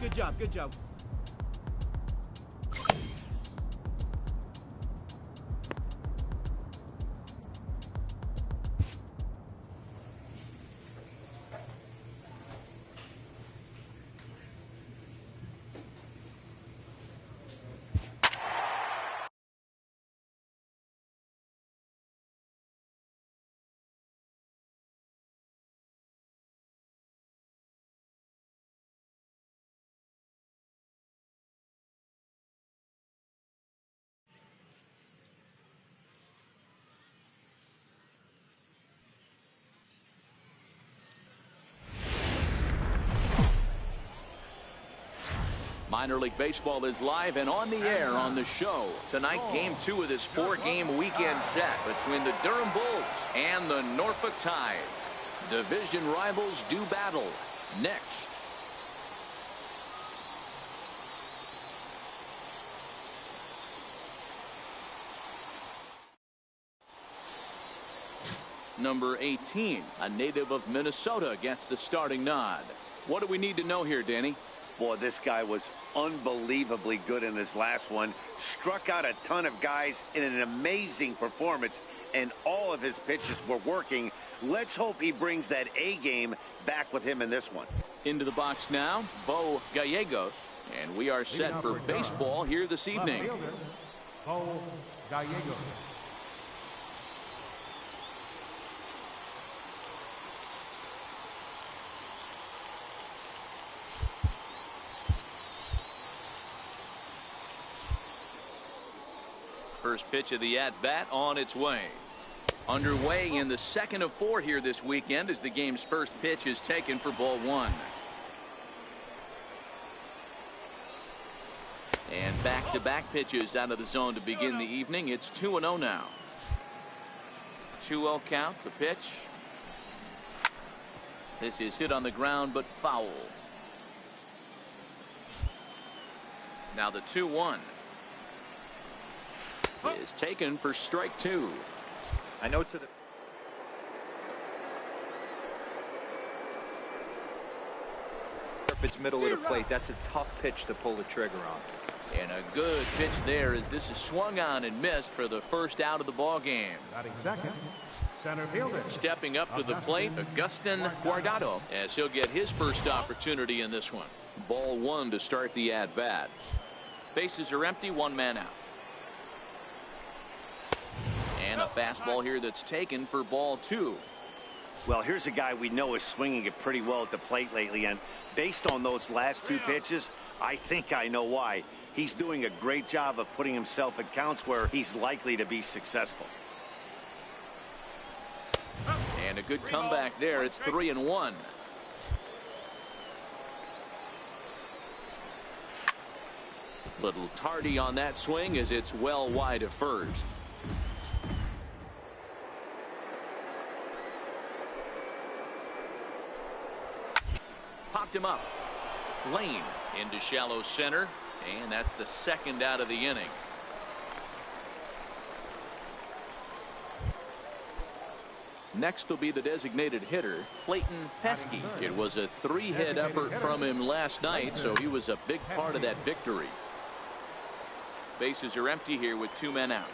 Good job, good job. Minor League Baseball is live and on the air on the show. Tonight, Game 2 of this 4-game weekend set between the Durham Bulls and the Norfolk Tides. Division rivals do battle. Next. Number 18, a native of Minnesota, gets the starting nod. What do we need to know here, Danny? Boy, this guy was unbelievably good in this last one. Struck out a ton of guys in an amazing performance, and all of his pitches were working. Let's hope he brings that A game back with him in this one. Into the box now, Bo Gallegos, and we are set for baseball here this evening. Bo Gallegos. First pitch of the at-bat on its way. Underway in the second of 4 here this weekend as the game's first pitch is taken for ball 1. And back-to-back pitches out of the zone to begin the evening. It's 2-0 now. 2-0 count, the pitch. This is hit on the ground but foul. Now the 2-1. Is taken for strike 2. I know to the if it's middle of the plate, that's a tough pitch to pull the trigger on. And a good pitch there as this is swung on and missed for the first out of the ball game. Batting second, center fielder. Stepping up to the plate, Agustin Guardado, as he'll get his first opportunity in this one. Ball 1 to start the at-bat. Bases are empty, 1 man out. And a fastball here that's taken for ball 2. Well, here's a guy we know is swinging it pretty well at the plate lately, and based on those last 2 pitches, I think I know why. He's doing a great job of putting himself at counts where he's likely to be successful. And a good comeback there. It's 3-1. Little tardy on that swing as it's well wide of first. Popped him up. Lane into shallow center, and that's the second out of the inning. Next will be the designated hitter, Clayton Pesky. It was a 3-hit effort from him last night, so he was a big part of that victory. Bases are empty here with 2 men out.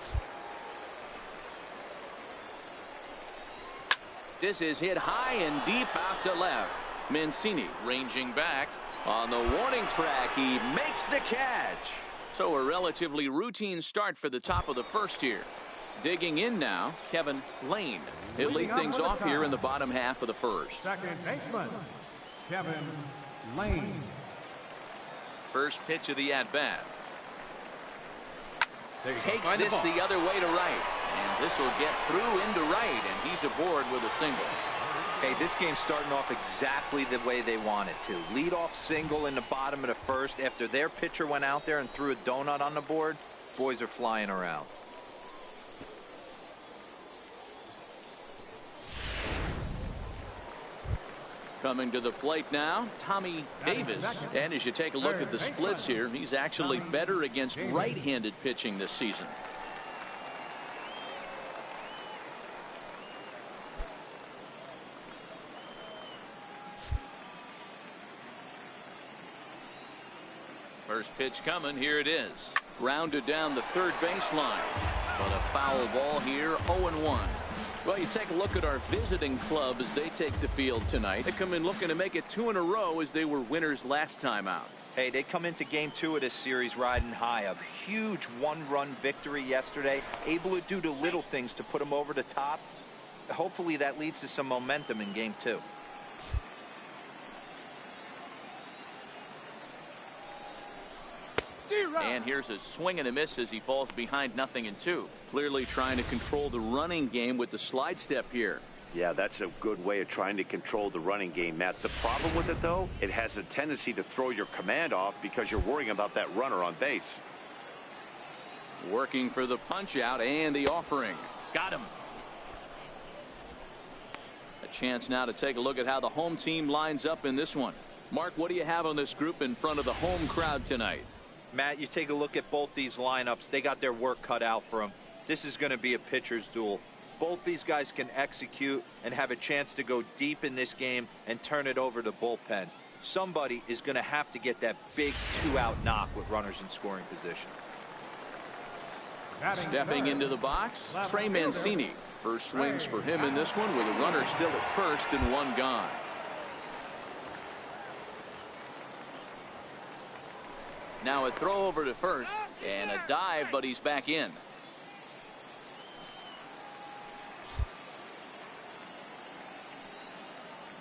This is hit high and deep out to left. Mancini ranging back on the warning track. He makes the catch. So a relatively routine start for the top of the first here. Digging in now, Kevin Lane. He'll lead things off here in the bottom half of the first. Second baseman, Kevin Lane. First pitch of the at-bat. Takes this the other way to right. And this will get through into right, and he's aboard with a single. Hey, this game's starting off exactly the way they want it to. Lead off single in the bottom of the first after their pitcher went out there and threw a donut on the board. Boys are flying around. Coming to the plate now, Tommy Davis. And as you take a look at the splits here, he's actually better against right-handed pitching this season. First pitch coming. Here it is. Grounded down the third baseline. But a foul ball here. 0-1. Well, you take a look at our visiting club as they take the field tonight. They come in looking to make it 2 in a row as they were winners last time out. Hey, they come into game 2 of this series riding high. A huge one-run victory yesterday. Able to do the little things to put them over the top. Hopefully that leads to some momentum in game 2. And here's a swing and a miss as he falls behind 0-2. Clearly trying to control the running game with the slide step here. Yeah, that's a good way of trying to control the running game, Matt. The problem with it, though, it has a tendency to throw your command off because you're worrying about that runner on base. Working for the punch out and the offering. Got him. A chance now to take a look at how the home team lines up in this one. Mark, what do you have on this group in front of the home crowd tonight? Matt, you take a look at both these lineups. They got their work cut out for them. This is going to be a pitcher's duel. Both these guys can execute and have a chance to go deep in this game and turn it over to bullpen. Somebody is going to have to get that big 2-out knock with runners in scoring position. Stepping into the box, Trey Mancini. First swings for him in this one with a runner still at first and one gone. Now a throw over to first and a dive, but he's back in.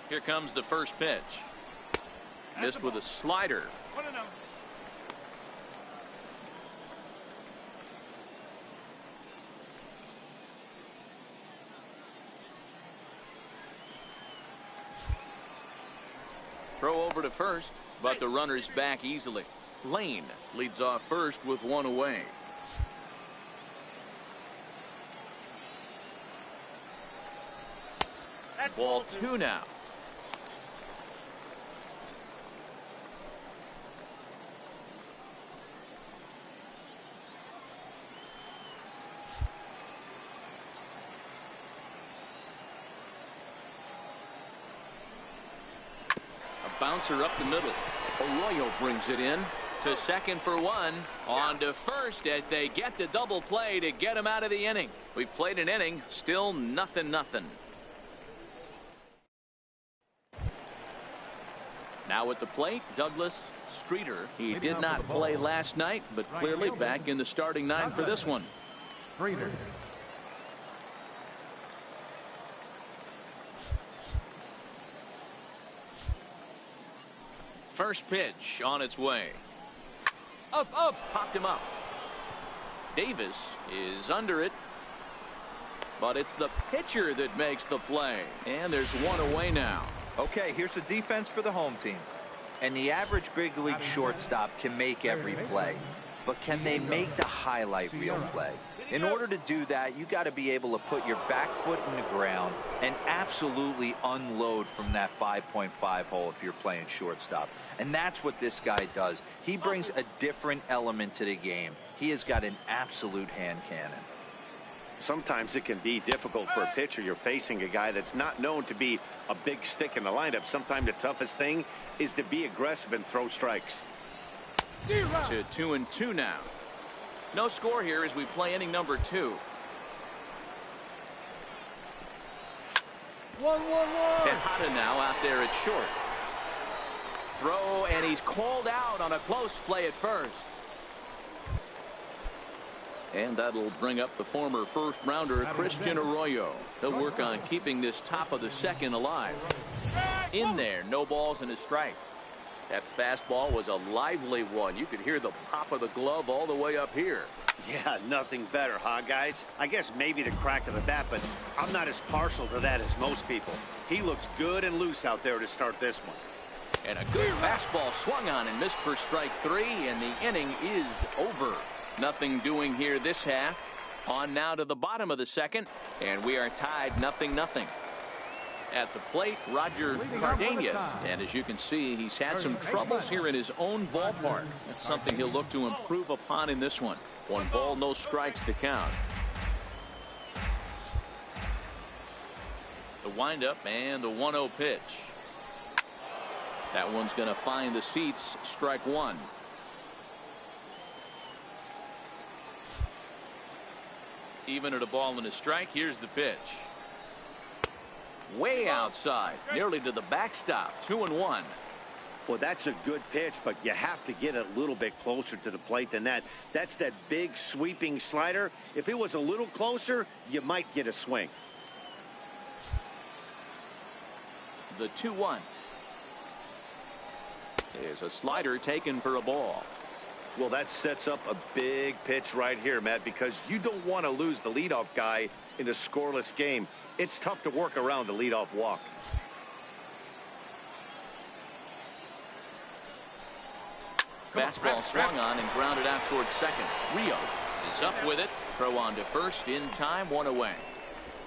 Here comes the first pitch. Missed with a slider. Throw over to first, but the runner's back easily. Lane leads off first with one away. Ball 2 now. A bouncer up the middle. Arroyo brings it in to second for one. On to first as they get the double play to get him out of the inning. We've played an inning, still 0-0. Now at the plate, Douglas Streeter. He did not play last night, but clearly back in the starting 9 for this one. Streeter. First pitch on its way. Up, popped him up. Davis is under it. But it's the pitcher that makes the play. And there's one away now. Okay, here's the defense for the home team. And the average big league shortstop can make every play. But can they make the highlight reel play? In order to do that, you got to be able to put your back foot in the ground and absolutely unload from that 5.5 hole if you're playing shortstop. And that's what this guy does. He brings a different element to the game. He has got an absolute hand cannon. Sometimes it can be difficult for a pitcher. You're facing a guy that's not known to be a big stick in the lineup. Sometimes the toughest thing is to be aggressive and throw strikes. To 2-2 now. No score here as we play inning number 2. 1-1-1. Tejada now out there at short. Throw, and he's called out on a close play at first. And that'll bring up the former first-rounder Christian Arroyo. He'll work on keeping this top of the second alive. In there, no balls and a strike. That fastball was a lively one. You could hear the pop of the glove all the way up here. Yeah, nothing better, huh, guys? I guess maybe the crack of the bat, but I'm not as partial to that as most people. He looks good and loose out there to start this one. And a good fastball swung on and missed for strike 3, and the inning is over. Nothing doing here this half. On now to the bottom of the second, and we are tied 0-0. At the plate, Roger Cardenas. And as you can see, he's had some troubles here in his own ballpark. That's something he'll look to improve upon in this one. 1 ball, no strikes to count. The windup and the 1-0 pitch. That one's going to find the seats. Strike 1. Even at a ball and a strike, here's the pitch. Way outside, nearly to the backstop. 2-1. Well, that's a good pitch, but you have to get a little bit closer to the plate than that. That's that big sweeping slider. If it was a little closer, you might get a swing. The 2-1 is a slider taken for a ball. Well, that sets up a big pitch right here, Matt, because you don't want to lose the leadoff guy in a scoreless game. It's tough to work around the leadoff walk. Fastball swung on and grounded out towards second. Rios is up with it. Throw on to first in time, 1 away.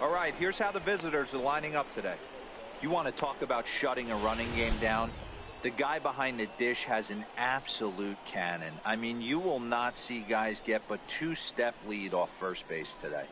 All right, here's how the visitors are lining up today. You want to talk about shutting a running game down? The guy behind the dish has an absolute cannon. I mean, you will not see guys get but 2-step lead off first base today.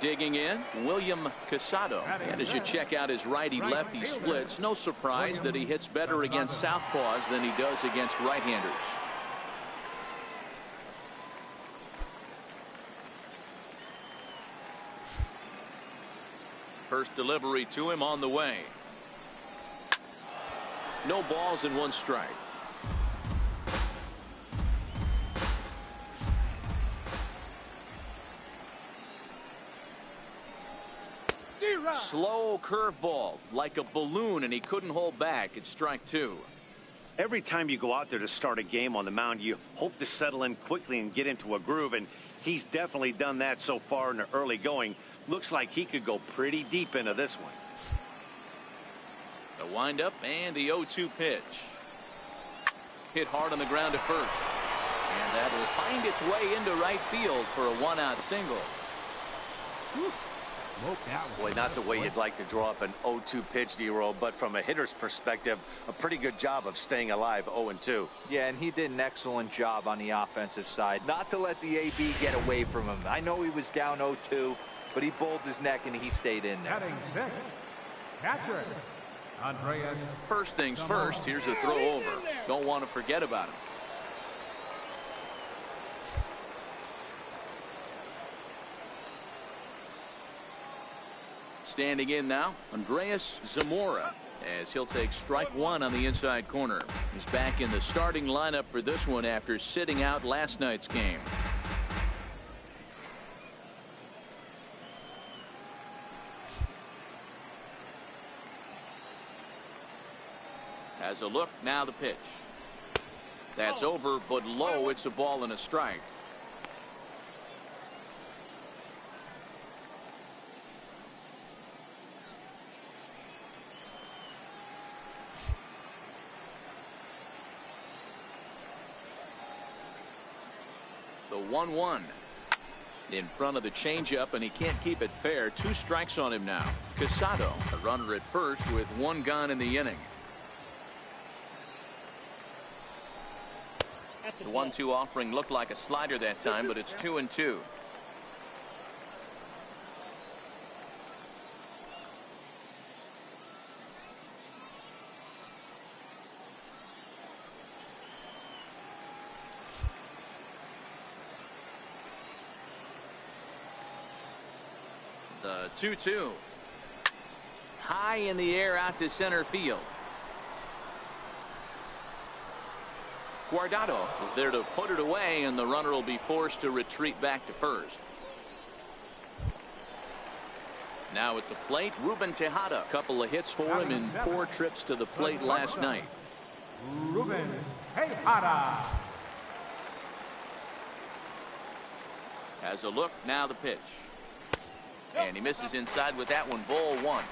Digging in, William Casado. And as you check out his righty-lefty splits, no surprise that he hits better against southpaws than he does against right-handers. First delivery to him on the way. No balls and 1 strike. Slow curveball, like a balloon, and he couldn't hold back. It's strike 2. Every time you go out there to start a game on the mound, you hope to settle in quickly and get into a groove, and he's definitely done that so far in the early going. Looks like he could go pretty deep into this one. The windup and the 0-2 pitch. Hit hard on the ground to first. And that will find its way into right field for a 1-out single. Whew. Boy, not the way you'd like to draw up an 0-2 pitch, D-Roll, but from a hitter's perspective, a pretty good job of staying alive 0-2. Yeah, and he did an excellent job on the offensive side. Not to let the AB get away from him. I know he was down 0-2, but he bowled his neck and he stayed in there. Batting second, catcher, Andreas. First things first, here's a throw over. Don't want to forget about him. Standing in now, Andreas Zamora, as he'll take strike 1 on the inside corner. He's back in the starting lineup for this one after sitting out last night's game. Has a look, now the pitch. That's over, but low. It's a ball and a strike. The 1-1 in front of the changeup, and he can't keep it fair. 2 strikes on him now. Casado, a runner at first with 1 gone in the inning. The 1-2 offering looked like a slider that time, but it's 2-2. The 2-2. High in the air out to center field. Guardado is there to put it away, and the runner will be forced to retreat back to first. Now at the plate, Ruben Tejada. Couple of hits for him in 4 trips to the plate last night. Ruben Tejada. Has a look, now the pitch. And he misses inside with that one. Ball 1.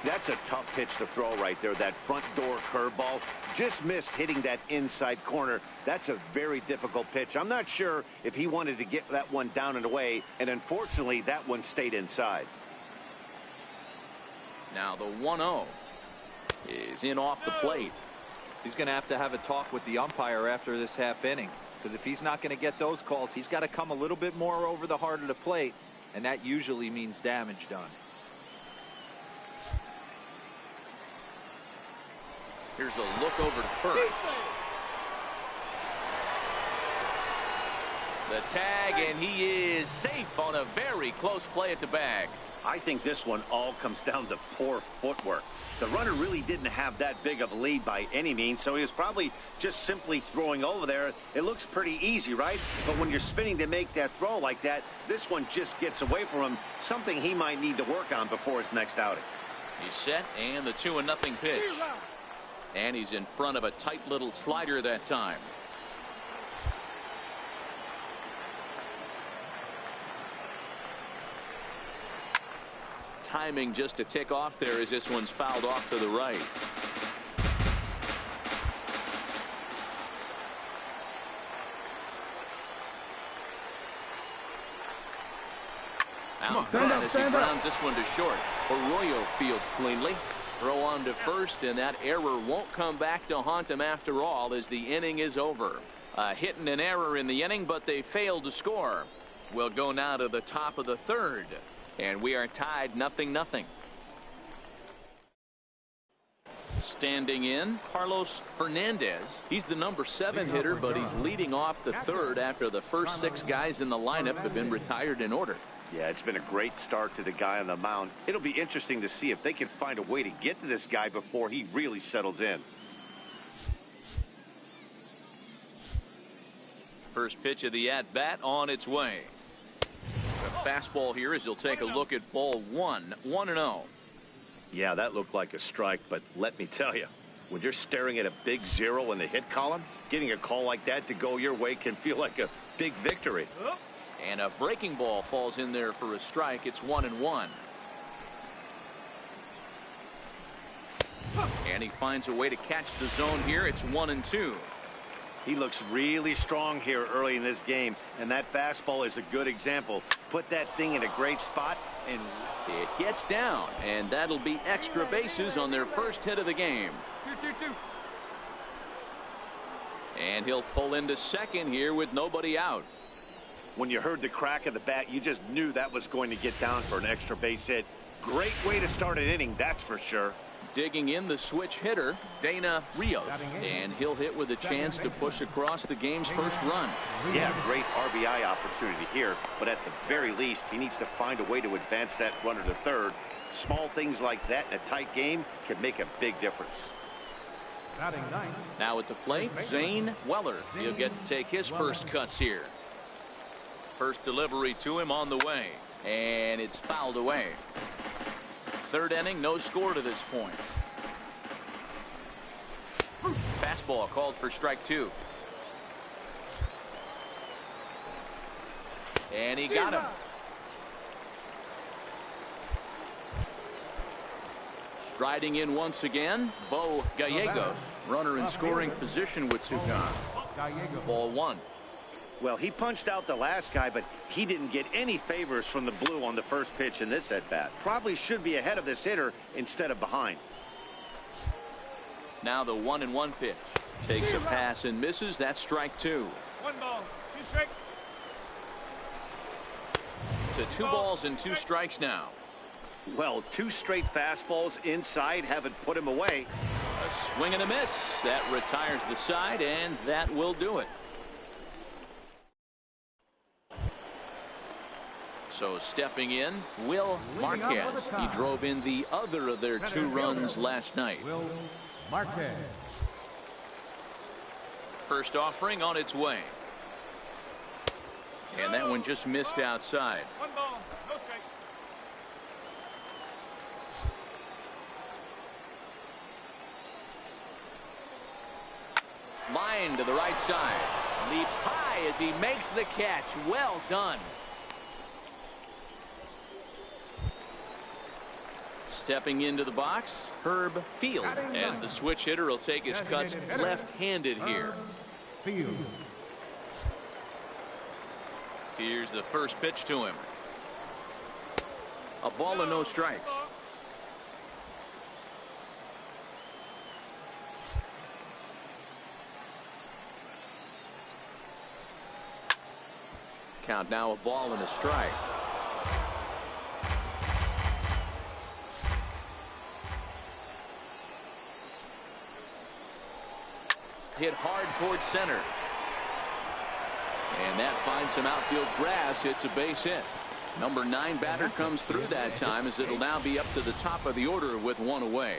That's a tough pitch to throw right there. That front door curveball just missed hitting that inside corner. That's a very difficult pitch. I'm not sure if he wanted to get that one down and away, and unfortunately that one stayed inside. Now the 1-0 is in off the plate. He's going to have a talk with the umpire after this half inning, because if he's not going to get those calls, he's got to come a little bit more over the heart of the plate, and that usually means damage done. Here's a look over to first. The tag, and he is safe on a very close play at the bag. I think this one all comes down to poor footwork. The runner really didn't have that big of a lead by any means, so he was probably just simply throwing over there. It looks pretty easy, right? But when you're spinning to make that throw like that, this one just gets away from him, something he might need to work on before his next outing. He's set, and the 2-0 pitch. And he's in front of a tight little slider that time. Timing just to tick off there as this one's fouled off to the right. Out front as he grounds this one to short. Arroyo fields cleanly. Throw on to first, and that error won't come back to haunt him after all as the inning is over. A hit and an error in the inning, but they failed to score. We'll go now to the top of the third. And we are tied 0-0. Standing in, Carlos Fernandez. He's the number 7 hitter, but he's leading off the third after the first 6 guys in the lineup have been retired in order. Yeah, it's been a great start to the guy on the mound. It'll be interesting to see if they can find a way to get to this guy before he really settles in. First pitch of the at-bat on its way. A fastball here as he'll take a look at ball 1, 1-0. Yeah, that looked like a strike, but let me tell you, when you're staring at a big 0 in the hit column, getting a call like that to go your way can feel like a big victory. And a breaking ball falls in there for a strike. It's 1-1. And he finds a way to catch the zone here. It's 1-2. He looks really strong here early in this game, and that fastball is a good example. Put that thing in a great spot, and it gets down, and that'll be extra bases on their first hit of the game. 2-2-2. And he'll pull into second here with nobody out. When you heard the crack of the bat, you just knew that was going to get down for an extra base hit. Great way to start an inning, that's for sure. Digging in the switch hitter, Dana Rios, and he'll hit with a chance to push across the game's first run. Yeah, great RBI opportunity here, but at the very least, he needs to find a way to advance that runner to third. Small things like that in a tight game can make a big difference. Now at the plate, Zane Weller. He'll get to take his first cuts here. First delivery to him on the way, and it's fouled away. Third inning, no score to this point. Fastball called for strike 2. And he got him. Striding in once again, Bo Gallegos. Runner in scoring position with 2 gone. Ball 1. Well, he punched out the last guy, but he didn't get any favors from the blue on the first pitch in this at-bat. Probably should be ahead of this hitter instead of behind. Now the 1-1 pitch. Takes a pass and misses. That's strike 2. 1 ball, 2 strikes. To 2 balls and 2 strikes now. Well, 2 straight fastballs inside haven't put him away. A swing and a miss. That retires the side, and that will do it. So stepping in, Will Marquez. He drove in the other of their 2 runs last night. Will Marquez. First offering on its way. And that one just missed outside. 1 ball, no strike. Line to the right side. Leaps high as he makes the catch. Well done. Stepping into the box, Herb Field, as the switch hitter will take his cuts left-handed here. Field. Here's the first pitch to him. A ball and no strikes. Count now, a ball and a strike. hit hard towards center. And that finds some outfield grass. It's a base hit. Number 9 batter comes through that time, as it'll now be up to the top of the order with one away.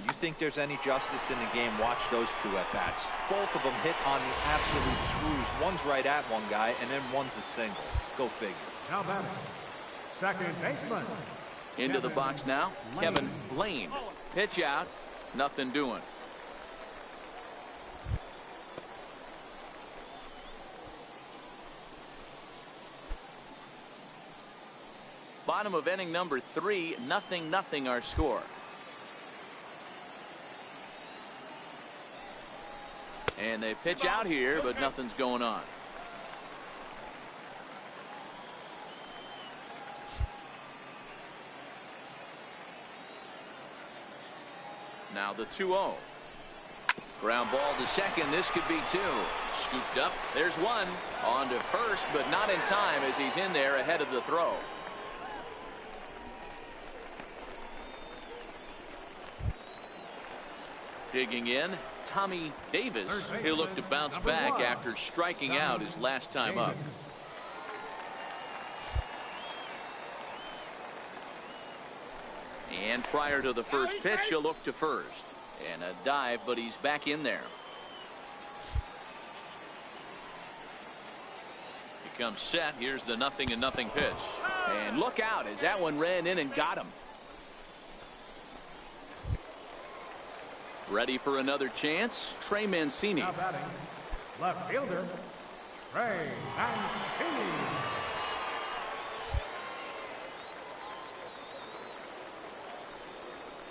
You think there's any justice in the game? Watch those two at-bats. Both of them hit on the absolute screws. One's right at one guy, and then one's a single. Go figure. Now batting, second baseman. Into the box now, Kevin Lane. Pitch out, nothing doing. Bottom of inning number 3, 0-0 our score. And they pitch out here, but nothing's going on. Now the 2-0. Ground ball to second. This could be 2. Scooped up. There's 1. On to first, but not in time, as he's in there ahead of the throw. Digging in, Tommy Davis. He'll look to bounce back after striking out his last time up. And prior to the first pitch, he'll look to first. And a dive, but he's back in there. He comes set. Here's the 0-0 pitch. And look out, as that one ran in and got him. Ready for another chance, Trey Mancini. Now batting, left fielder, Trey Mancini.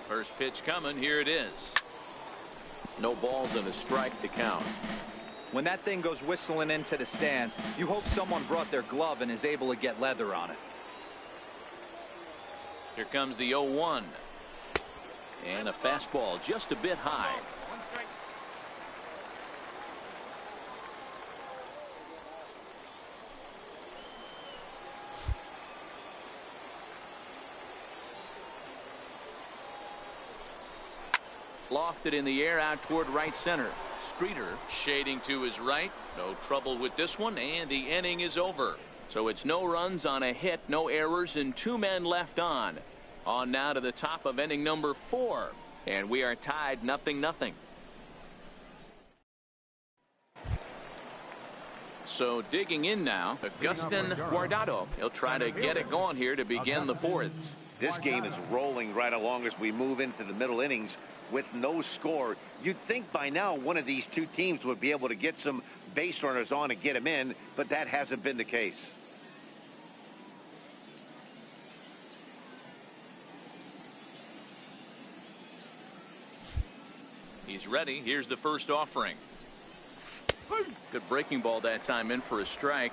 First pitch coming. Here it is. No balls and a strike to count. When that thing goes whistling into the stands, you hope someone brought their glove and is able to get leather on it. Here comes the 0-1. And a fastball just a bit high. One strike. Lofted in the air out toward right center. Streeter shading to his right. No trouble with this one, and the inning is over. So it's no runs on a hit, no errors, and 2 men left on. On now to the top of inning number 4. And we are tied 0-0. So digging in now, Agustin Guardado. He'll try to get it going here to begin the 4th. This game is rolling right along as we move into the middle innings with no score. You'd think by now one of these two teams would be able to get some base runners on and get them in, but that hasn't been the case. He's ready. Here's the first offering. Good breaking ball that time, in for a strike.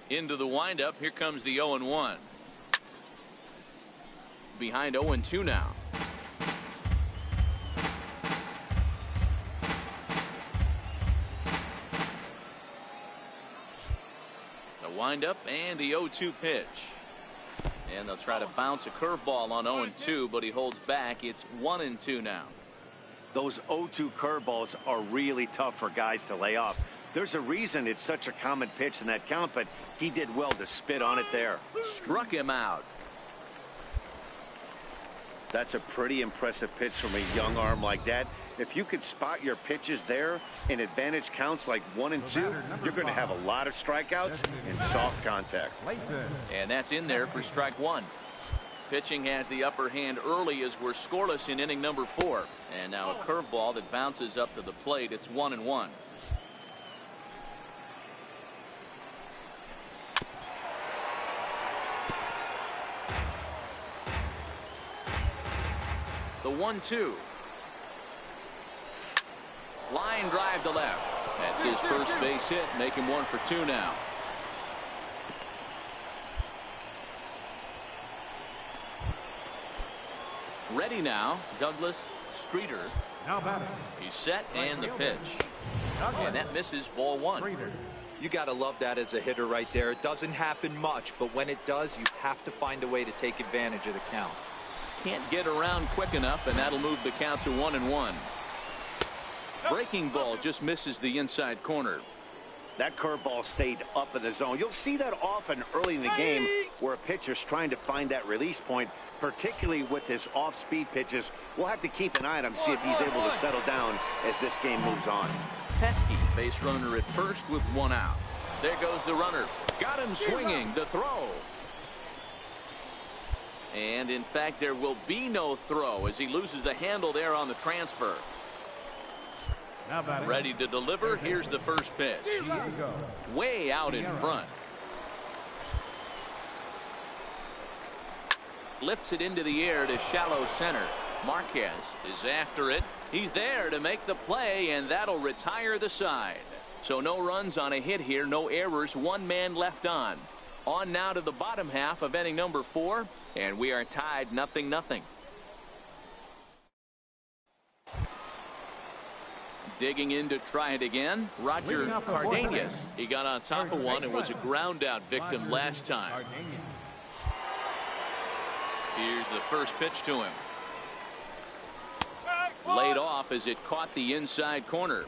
Into the windup. Here comes the 0-1. Behind 0-2 now. Windup and the 0-2 pitch. And they'll try to bounce a curveball on 0-2, but he holds back. It's 1-2 now. Those 0-2 curveballs are really tough for guys to lay off. There's a reason it's such a common pitch in that count, but he did well to spit on it there. Struck him out. That's a pretty impressive pitch from a young arm like that. If you could spot your pitches there in advantage counts like 1 and 2, you're going to have a lot of strikeouts and soft contact. And that's in there for strike 1. Pitching has the upper hand early as we're scoreless in inning number 4. And now a curveball that bounces up to the plate. It's 1-1. The 1-2. Line drive to left. That's his first base hit, make him 1 for 2 now. Ready now, Douglas Streeter. Now batting. He's set, and the pitch. And that misses, ball 1. You got to love that as a hitter right there. It doesn't happen much, but when it does, you have to find a way to take advantage of the count. Can't get around quick enough, and that'll move the count to 1-1. Breaking ball just misses the inside corner. That curveball stayed up in the zone. You'll see that often early in the game where a pitcher's trying to find that release point, particularly with his off-speed pitches. We'll have to keep an eye on him, see if he's able to settle down as this game moves on. Pesky, base runner at first with 1 out. There goes the runner. Got him swinging to throw. And in fact, there will be no throw as he loses the handle there on the transfer. Ready to deliver. Here's the first pitch. Way out in front. Lifts it into the air to shallow center. Marquez is after it. He's there to make the play, and that'll retire the side. So no runs on a hit here, no errors, 1 man left on. On now to the bottom half of inning number 4, and we are tied 0-0. Digging in to try it again, Roger Cardenas. He got on top of one and was a ground out victim last time. Here's the first pitch to him. Laid off as it caught the inside corner.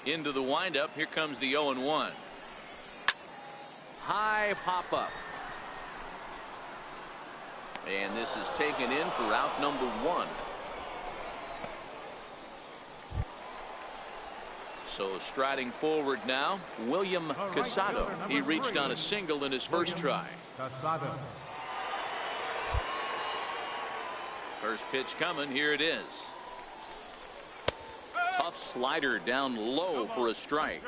Into the windup. Here comes the 0-1. High pop up. And this is taken in for out number 1. So striding forward now, William Casado. He reached on a single in his first try. First pitch coming. Here it is. Tough slider down low for a strike.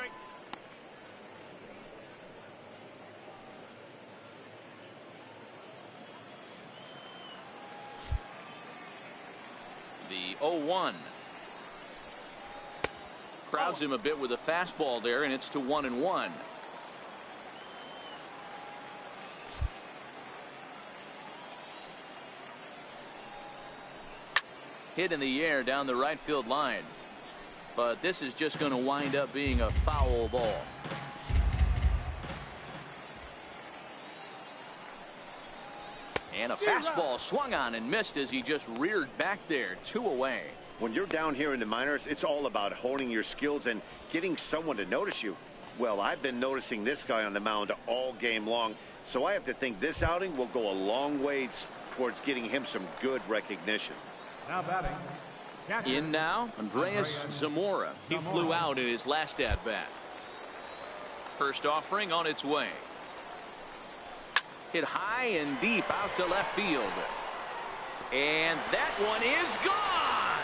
The 0-1. Crowds him a bit with a fastball there, and it's to 1-1. Hit in the air down the right field line. But this is just going to wind up being a foul ball. And a fastball swung on and missed as he just reared back there. 2 away. When you're down here in the minors, it's all about honing your skills and getting someone to notice you. Well, I've been noticing this guy on the mound all game long, so I have to think this outing will go a long ways towards getting him some good recognition. Now batting. In now, Andreas Zamora. He flew out in his last at-bat. First offering on its way. Hit high and deep out to left field. And that one is gone.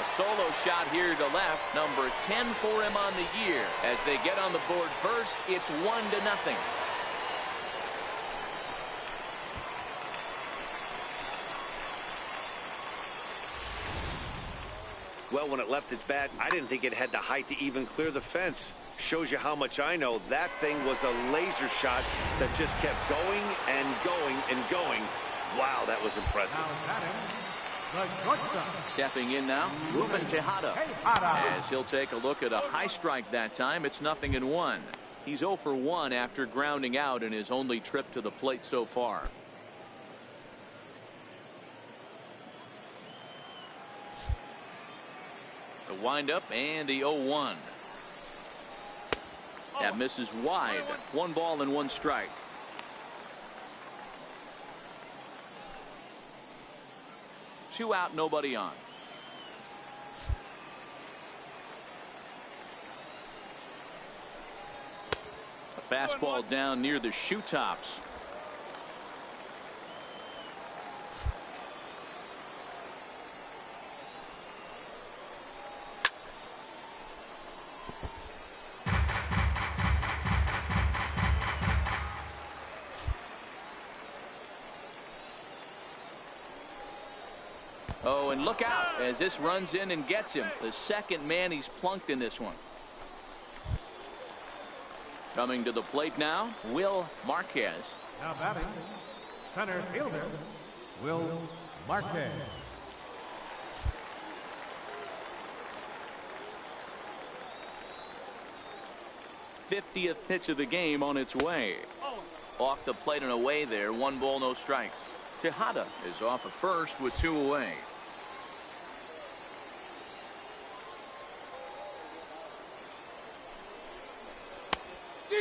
A solo shot here to left. Number 10 for him on the year. As they get on the board first, it's 1-0. Well, when it left its bat, I didn't think it had the height to even clear the fence. Shows you how much I know. That thing was a laser shot that just kept going and going and going. Wow, that was impressive. Stepping in now, Ruben Tejada. As he'll take a look at a high strike that time. It's 0-1. He's 0 for 1 after grounding out in his only trip to the plate so far. The windup and the 0-1. That misses wide. 1 ball and 1 strike. Two out, nobody on. A fastball down near the shoe tops. Oh, and look out as this runs in and gets him. The second man he's plunked in this one. Coming to the plate now, Will Marquez. Now batting, center fielder, Will Marquez. 50th pitch of the game on its way. Off the plate and away there. 1 ball, no strikes. Tejada is off at first with 2 away.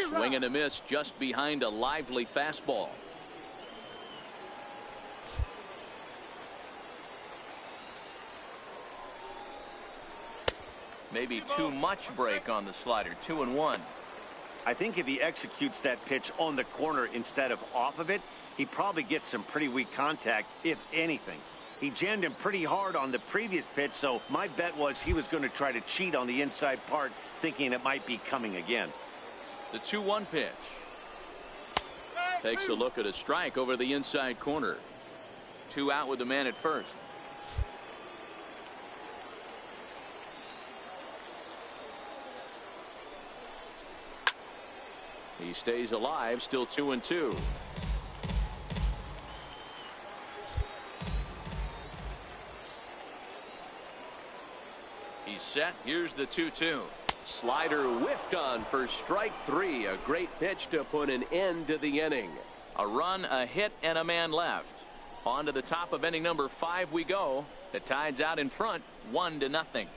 Swing and a miss just behind a lively fastball. Maybe too much break on the slider. 2-1. I think if he executes that pitch on the corner instead of off of it, he probably gets some pretty weak contact, if anything. He jammed him pretty hard on the previous pitch, so my bet was he was going to try to cheat on the inside part, thinking it might be coming again. The 2-1 pitch. Takes a look at a strike over the inside corner. 2 out with the man at first. He stays alive, still 2-2. He's set. Here's the 2-2. Slider whiffed on for strike 3. A great pitch to put an end to the inning. A run, a hit, and a man left. On to the top of inning number 5 we go. The Tide's out in front, 1-0.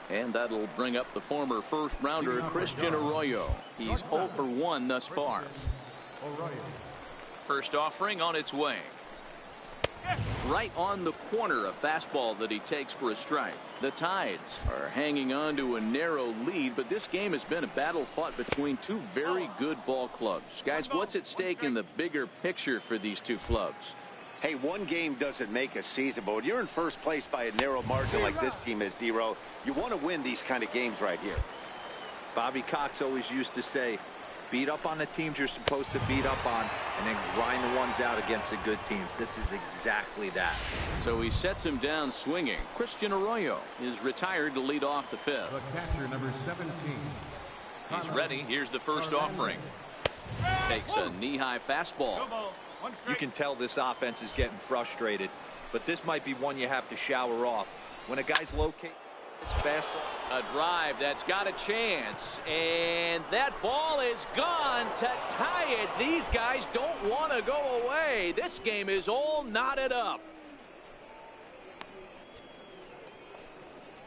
And that'll bring up the former first rounder Christian Arroyo. He's 0 for 1 thus far. First offering on its way. Right on the corner, a fastball that he takes for a strike. The Tides are hanging on to a narrow lead, but this game has been a battle fought between 2 very good ball clubs. Guys, what's at stake in the bigger picture for these 2 clubs? Hey, 1 game doesn't make a season, but when you're in first place by a narrow margin like this team is, D-Row, you want to win these kind of games right here. Bobby Cox always used to say, beat up on the teams you're supposed to beat up on, and then grind the ones out against the good teams. This is exactly that. So he sets him down swinging. Christian Arroyo is retired to lead off the 5th. The catcher, number 17. He's ready. Here's the first offering. Takes a knee-high fastball. You can tell this offense is getting frustrated, but this might be one you have to shower off. When a guy's located, this fastball. A drive that's got a chance, and that ball is gone to tie it. These guys don't want to go away. This game is all knotted up.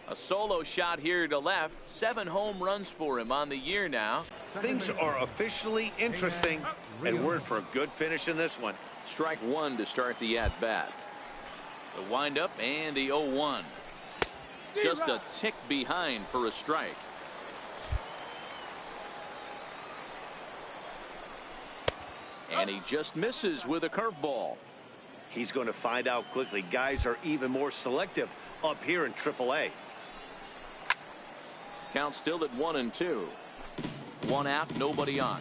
A solo shot here to left. 7 home runs for him on the year now. Things are officially interesting, and we're in for a good finish in this one. Strike 1 to start the at-bat. The windup and the 0-1. Just a tick behind for a strike. And he just misses with a curveball. He's going to find out quickly. Guys are even more selective up here in AAA. Count still at 1-2. 1 out, nobody on.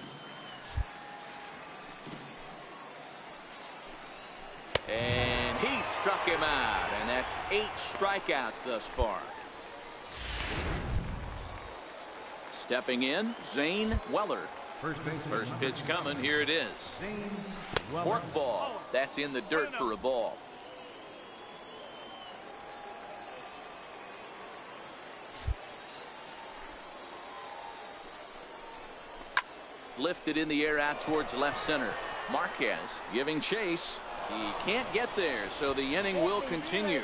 And he struck him out, and that's 8 strikeouts thus far. Stepping in, Zane Weller. First pitch coming, here it is. Fork ball, that's in the dirt for a ball. Lifted in the air out towards left center. Marquez giving chase. He can't get there, so the inning will continue.